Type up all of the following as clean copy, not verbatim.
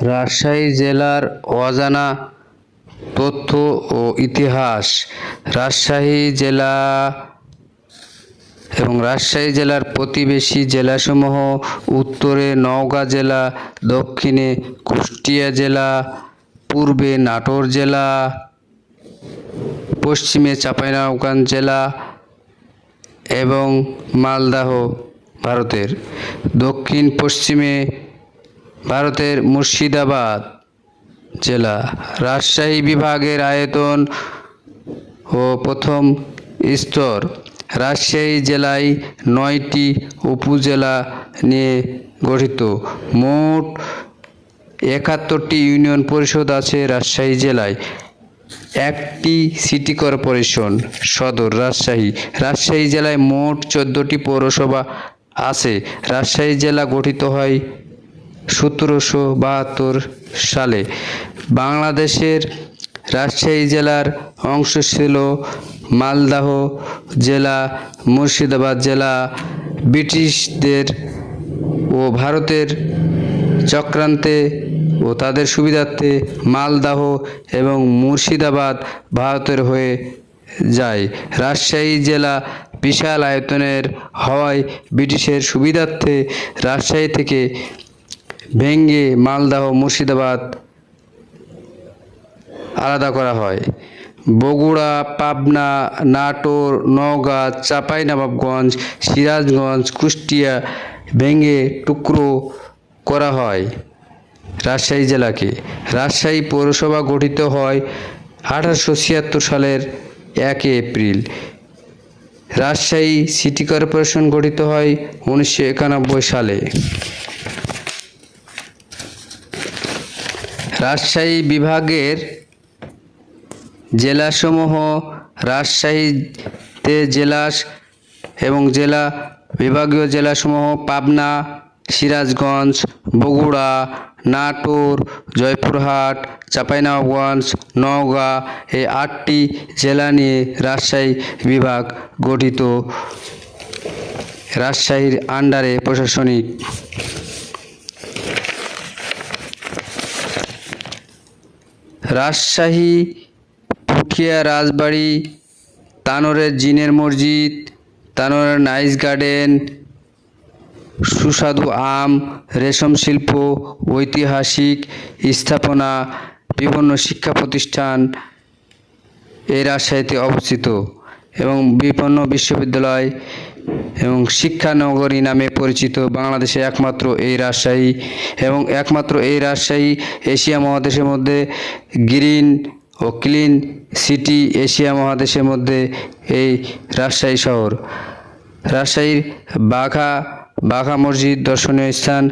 রাজশাহী জেলার অজানা তথ্য ও ইতিহাস। রাজশাহী জেলা এবং রাজশাহী জেলার প্রতিবেশী জেলাসমূহ: উত্তরে নওগাঁ জেলা, দক্ষিণে কুষ্টিয়া জেলা, পূর্বে নাটোর জেলা, পশ্চিমে চাঁপাইনবাবগঞ্জ জেলা এবং মালদহ ভারতের। দক্ষিণ পশ্চিমে ভারতের মুর্শিদাবাদ জেলা। রাজশাহী বিভাগের আয়তন ও প্রথম স্তর: রাজশাহী জেলায় 9টি উপজেলা নিয়ে গঠিত। মোট 71টি ইউনিয়ন পরিষদ আছে রাজশাহী জেলায়। একটি সিটি কর্পোরেশন। সদর রাজশাহী। রাজশাহী জেলায় মোট 14টি পৌরসভা আছে। রাজশাহী জেলা গঠিত হয় 1772 সালে। বাংলাদেশের রাজশাহী জেলার অংশ ছিল মালদহ জেলা, মুর্শিদাবাদ জেলা। ব্রিটিশদের ও ভারতের চক্রান্তে ও তাদের সুবিধার্থে মালদহ এবং মুর্শিদাবাদ ভারতের হয়ে যায়। রাজশাহী জেলা বিশাল আয়তনের হওয়ায় ব্রিটিশের সুবিধার্থে রাজশাহী থেকে ভেঙে মালদহ, মুর্শিদাবাদ আলাদা করা হয়। বগুড়া, পাবনা, নাটোর, নওগাঁ, চাঁপাইনবাবগঞ্জ, সিরাজগঞ্জ, কুষ্টিয়া ভেঙে টুকরো করা হয় রাজশাহী জেলাকে। রাজশাহী পৌরসভা গঠিত হয় 1876 সালের 1 এপ্রিল। রাজশাহী সিটি কর্পোরেশন গঠিত হয় 1991 সালে। রাজশাহী বিভাগের জেলাসমূহ: রাজশাহীতে জেলা এবং জেলা বিভাগীয় জেলাসমূহ: পাবনা, সিরাজগঞ্জ, বগুড়া, নাটোর, জয়পুরহাট, চাঁপাইনবাবগঞ্জ, নওগাঁ। এই 8টি জেলা নিয়ে রাজশাহী বিভাগ গঠিত। রাজশাহীর আন্ডারে প্রশাসনিক। রাজশাহী পুঠিয়া রাজবাড়ি, তানোরের জিনের মসজিদ, তানোরের নাইস গার্ডেন, সুস্বাদু আম, রেশম শিল্প, ঐতিহাসিক স্থাপনা, বিভিন্ন শিক্ষা প্রতিষ্ঠান এই রাজশাহীতে অবস্থিত এবং বিভিন্ন বিশ্ববিদ্যালয় এবং শিক্ষানগরী নামে পরিচিত। বাংলাদেশে একমাত্র এই রাজশাহী এবং একমাত্র এই রাজশাহী এশিয়া মহাদেশের মধ্যে গ্রিন ও ক্লিন সিটি। এশিয়া মহাদেশের মধ্যে এই রাজশাহী শহর। রাজশাহীর বাঘা মসজিদ দর্শনীয় স্থান,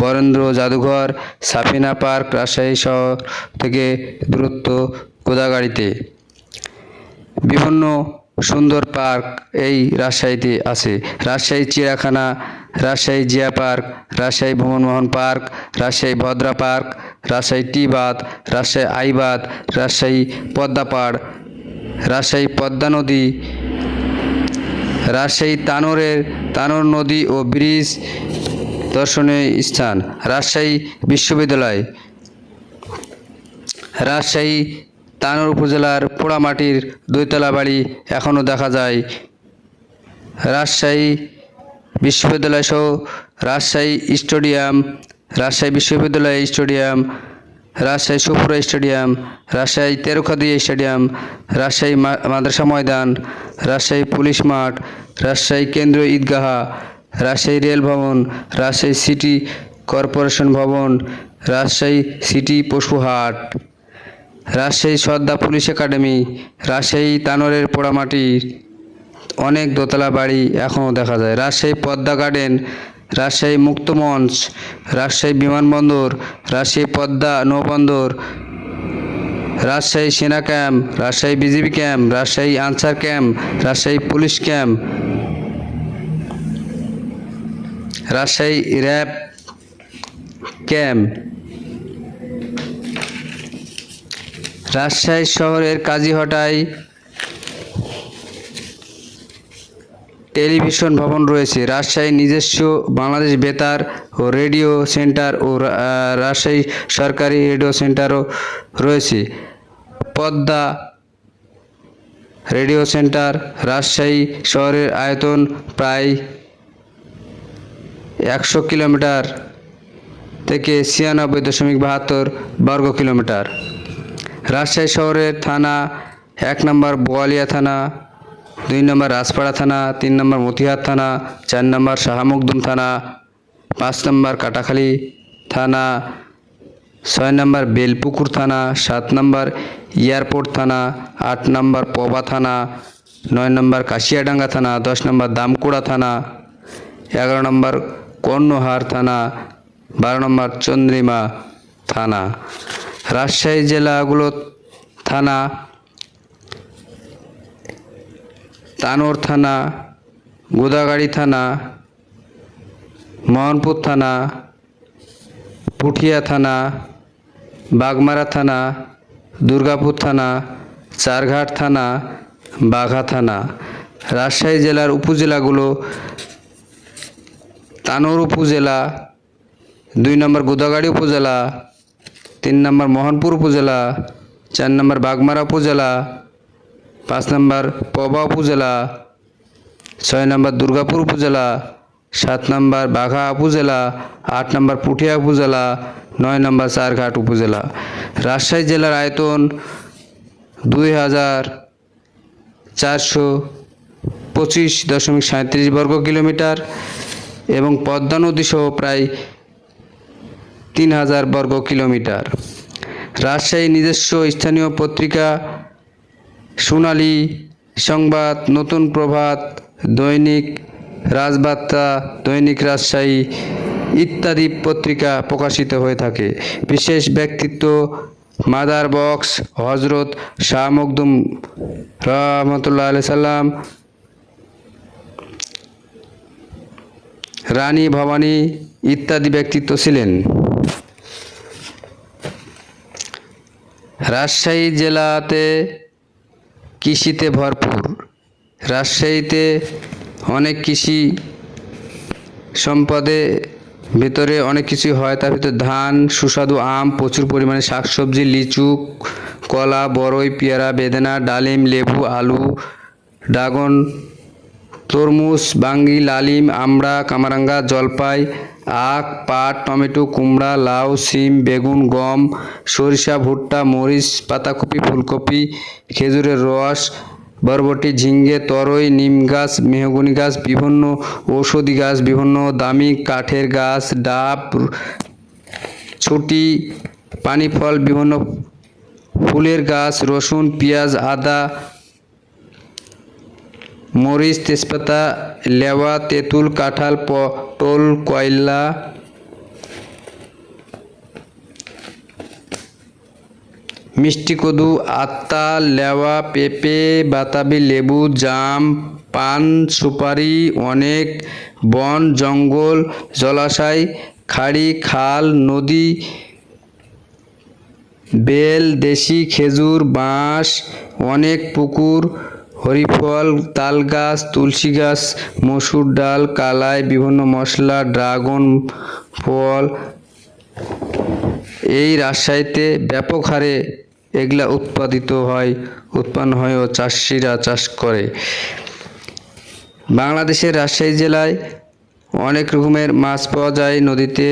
বরেন্দ্র জাদুঘর, সাফিনা পার্ক। রাজশাহী শহর থেকে দূরত্ব গোদাগাড়িতে। বিভিন্ন সুন্দর পার্ক এই রাজশাহীতে আছে। রাজশাহী চিড়িয়াখানা, রাজশাহী জিয়া পার্ক, রাজশাহী ভ্রমণমোহন পার্ক, রাজশাহী ভদ্রা পার্ক, রাজশাহী টি বাঁধ, রাজশাহী আইবাদ, রাজশাহী পদ্মা পাড়, রাজশাহী পদ্মা নদী, রাজশাহী তানোর নদী ও ব্রিজ দর্শনীয় স্থান। রাজশাহী বিশ্ববিদ্যালয়। রাজশাহী তানোর উপজেলার পোড়ামাটির 2তলা বাড়ি এখনও দেখা যায়। রাজশাহী বিশ্ববিদ্যালয় সহ রাজশাহী স্টেডিয়াম, রাজশাহী বিশ্ববিদ্যালয় stadium, Rajshahi Sapura stadium, Rajshahi Terokhadia stadium, Rajshahi মাদ্রাসা ময়দান, রাজশাহী পুলিশ মাঠ, রাজশাহী কেন্দ্রীয় ঈদগাহ, রাজশাহী রেল ভবন, রাজশাহী সিটি কর্পোরেশন ভবন, রাজশাহী সিটি পশুহাট, রাজশাহী সর্দার পুলিশ একাডেমি। রাজশাহী তানোরের পোড়ামাটির অনেক দোতলা বাড়ি এখনও দেখা যায়। রাজশাহী পদ্মা গার্ডেন, রাজশাহী মুক্ত মঞ্চ, রাজশাহী বিমানবন্দর, রাজশাহী পদ্মা নৌবন্দর, রাজশাহী সেনা camp, Rajshahi BGB camp, Rajshahi answer camp, Rajshahi police camp, Rajshahi RAB camp. Rajshahi শহরের কাজীহটায় টেলিভিশন ভবন রয়েছে। রাজশাহী নিজস্ব বাংলাদেশ বেতার ও রেডিও সেন্টার ও রাজশাহী সরকারি রেডিও সেন্টারও রয়েছে। পদ্মা রেডিও সেন্টার রাজশাহী শহরের আয়তন প্রায় 100 কিলোমিটার থেকে 96.72 বর্গ কিলোমিটার। রাজশাহী শহরের থানা: 1 নম্বর বোয়ালিয়া থানা, 2 নম্বর রাজপাড়া থানা, 3 নম্বর মতিহার থানা, 4 নম্বর শাহমখদুম থানা, 5 নম্বর কাটাখালী থানা, 6 নম্বর বেলপুকুর থানা, 7 নম্বর এয়ারপোর্ট থানা, 8 নম্বর পবা থানা, 9 নম্বর কাশিয়াডাঙ্গা থানা, 10 নম্বর দামকুড়া থানা, 11 নম্বর কর্ণহার থানা, 12 নম্বর চন্দ্রিমা থানা। রাজশাহী জেলাগুলো থানা: তানোর থানা, গোদাগাড়ি থানা, মোহনপুর থানা, পুঠিয়া থানা, বাগমারা থানা, দুর্গাপুর থানা, চারঘাট থানা, বাঘা থানা। রাজশাহী জেলার উপজেলাগুলো: তানোর উপজেলা, 2 নম্বর গোদাগাড়ি উপজেলা, 3 নম্বর মোহনপুর উপজেলা, 4 নম্বর বাগমারা উপজেলা, 5 নম্বর পবা উপজেলা, 6 নম্বর দুর্গাপুর উপজেলা, 7 নম্বর বাঘা উপজেলা, 8 নম্বর পুঠিয়া উপজেলা, 9 নম্বর চারঘাট উপজেলা। রাজশাহী জেলার আয়তন 2425.37 বর্গ কিলোমিটার এবং পদ্মা নদী সহ প্রায় 3000 বর্গ কিলোমিটার। রাজশাহী নিজস্ব স্থানীয় পত্রিকা: সোনালী সংবাদ, নতুন প্রভাত, দৈনিক রাজবার্তা, দৈনিক রাজশাহী ইত্যাদি পত্রিকা প্রকাশিত হয়ে থাকে। বিশেষ ব্যক্তিত্ব: মাদার বক্স হজরত শাহ মখদুম রহমতুল্লাহ আলাইহি সাল্লাম, রানী ভবানী ইত্যাদি ব্যক্তিত্ব ছিলেন। রাজশাহী জেলাতে কৃষিতে ভরপুর। রাজশাহীতে অনেক কৃষি সম্পদে ভিতরে অনেক কিছু হয়, তার ভিতরে ধান, সুস্বাদু আম, প্রচুর পরিমাণে শাকসবজি, লিচু, কলা, বরই, পেয়ারা, বেদানা, ডালিম, লেবু, আলু, ড্রাগন, তরমুজ, বাঙ্গি, লালিম, আমড়া, কামরাঙ্গা, জলপাই, আখ, পাট, টমেটো, কুমড়া, লাউ, সিম, বেগুন, গম, সরিষা, ভুট্টা, মরিচ, পাতাকপি, ফুলকপি, খেজুরের রস, বরবটি, ঝিঙ্গে, তরই, নিম গাছ, মেহগনি গাছ, বিভিন্ন ঔষধি গাছ, বিভিন্ন দামি কাঠের গাছ, ডাব, ছুটি, পানি ফল, বিভিন্ন ফুলের গাছ, রসুন, পেঁয়াজ, আদা, মরিচ, তেজপাতা, লেওয়া, তেঁতুল, কাঁঠাল, পটল, কয়লা, মিষ্টি কদু, আতা, লেওয়া, পেঁপে, বাতাবি লেবু, জাম, পান, সুপারি, অনেক বন জঙ্গল, জলাশয়, খাড়ি, খাল, নদী, বেল, দেশি খেজুর, বাঁশ, অনেক পুকুর, হরিফল, তাল গাছ, তুলসী গাছ, মসুর ডাল, কালাই, বিভিন্ন মশলা, ড্রাগন ফল। এই রাজশাহীতে ব্যাপক হারে এগুলা উৎপন্ন হয় ও চাষিরা চাষ করে। বাংলাদেশের রাজশাহী জেলায় অনেক রকমের মাছ পাওয়া যায় নদীতে।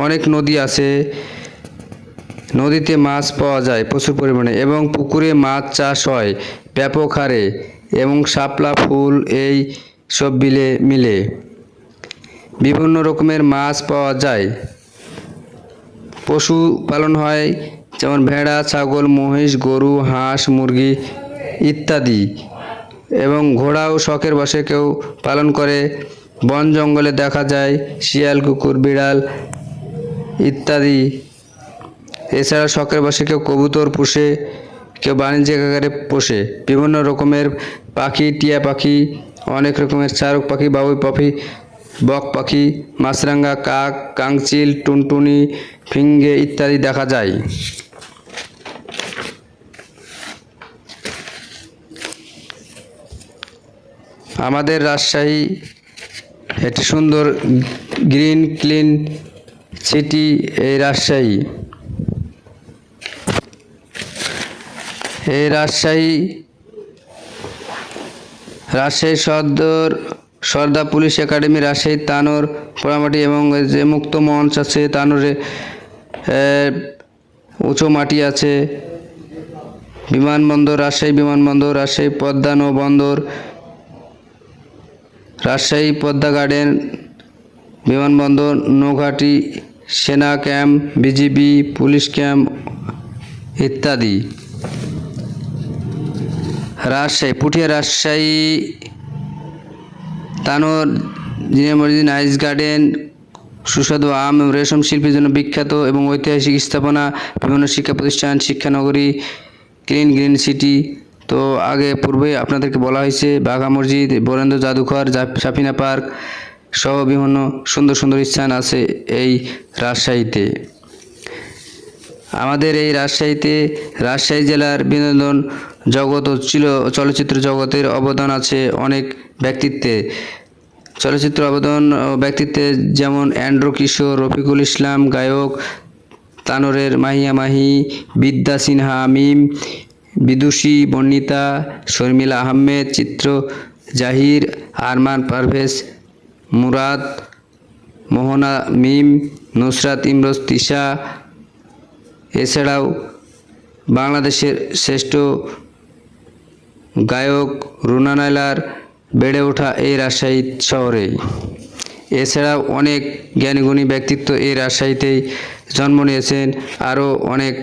অনেক নদী আছে, নদীতে মাছ পাওয়া যায় প্রচুর পরিমাণে এবং পুকুরে মাছ চাষ হয় ব্যাপক হারে এবং শাপলা ফুল এই সব বিলে মিলে বিভিন্ন রকমের মাছ পাওয়া যায়। পশু পালন হয় যেমন ভেড়া, ছাগল, মহিষ, গরু, হাঁস, মুরগি ইত্যাদি এবং ঘোড়াও শখের বশে কেউ পালন করে। বন জঙ্গলে দেখা যায় শিয়াল, কুকুর, বিড়াল ইত্যাদি। এছাড়া শখের বশে কেউ কবুতর পোষে, কেউ বাণিজ্যিক আকারে পোষে। বিভিন্ন রকমের পাখি, টিয়া পাখি, অনেক রকমের চারক পাখি, বাবুই পাখি, বক পাখি, মাছরাঙা, কাক, কাংচিল, টুনটুনি, ফিঙ্গে ইত্যাদি দেখা যায়। আমাদের রাজশাহী একটি সুন্দর গ্রিন ক্লিন সিটি। এই রাজশাহী সদর সর্দা পুলিশ একাডেমি, রাজশাহী তানোর পোড়ামাটি এবং যে মুক্ত মঞ্চ আছে তানোরে, উঁচু মাটি আছে, বিমানবন্দর রাজশাহী বিমানবন্দর, রাজশাহী পদ্মা নৌ বন্দর, রাজশাহী পদ্মা গার্ডেন বিমানবন্দর, নৌঘাটি, সেনা ক্যাম্প, বিজিবি পুলিশ ক্যাম্প ইত্যাদি। রাজশাহী পুঠিয়া, রাজশাহী তানোর জিনেমর্জি নাইস গার্ডেন সুস্বাদু আম এবং রেশম শিল্পের জন্য বিখ্যাত এবং ঐতিহাসিক স্থাপনা, বিভিন্ন শিক্ষা প্রতিষ্ঠান, শিক্ষানগরী, গ্রিন সিটি। তো আগে পূর্বে আপনাদেরকে বলা হয়েছে বাঘা মসজিদ, বরেন্দ্র জাদুঘর, সাফিনা পার্ক সহ বিভিন্ন সুন্দর সুন্দর স্থান আছে এই রাজশাহীতে। আমাদের এই রাজশাহী জেলার বিনোদন জগৎ ও চলচ্চিত্র জগতের অবদান আছে অনেক ব্যক্তিত্বে। চলচ্চিত্র অবদান ব্যক্তিত্বে যেমন অ্যান্ড্রু কিশোর, রফিকুল ইসলাম গায়ক, তানোরের মাহিয়া মাহি, বিদ্যা সিনহা মিম, বিদুষী বর্ণিতা, শর্মিলা আহমেদ, চিত্র জাহির, আরমান পারভেজ, মুরাদ, মোহনা মিম, নুসরাত ইমরোজ তিশা। এছাড়াও বাংলাদেশের শ্রেষ্ঠ গায়ক রুনা নাইলার বেড়ে ওঠা এই রাজশাহী শহরে। এছাড়াও অনেক জ্ঞানীগুণী ব্যক্তিত্ব এই রাজশাহীতেই জন্ম নিয়েছেন। আরও অনেক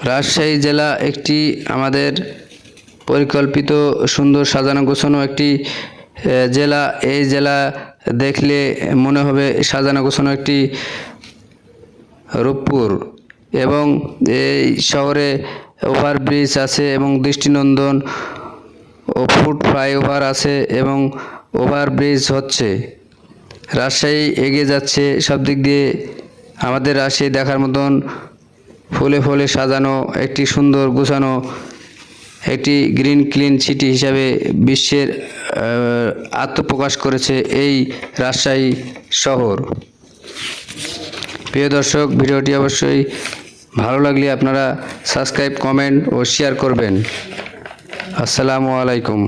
রাজশাহী জেলা একটি আমাদের পরিকল্পিত সুন্দর সাজানো গোছানো একটি জেলা। এই জেলা দেখলে মনে হবে সাজানো গোছানো একটি রূপপুর। এবং এই শহরে ওভারব্রিজ আছে এবং দৃষ্টিনন্দন ও ফুট ফ্লাইওভার আছে এবং ওভারব্রিজ হচ্ছে। রাজশাহী এগিয়ে যাচ্ছে সব দিক দিয়ে। আমাদের রাজশাহী দেখার মতন ফুলে ফুলে সাজানো একটি সুন্দর গোছানো একটি গ্রিন ক্লিন সিটি হিসাবে বিশ্বের আত্মপ্রকাশ করেছে এই রাজশাহী শহর। প্রিয় দর্শক, ভিডিওটি অবশ্যই ভালো লাগলে আপনারা সাবস্ক্রাইব, কমেন্ট ও শেয়ার করবেন। আসসালামু আলাইকুম।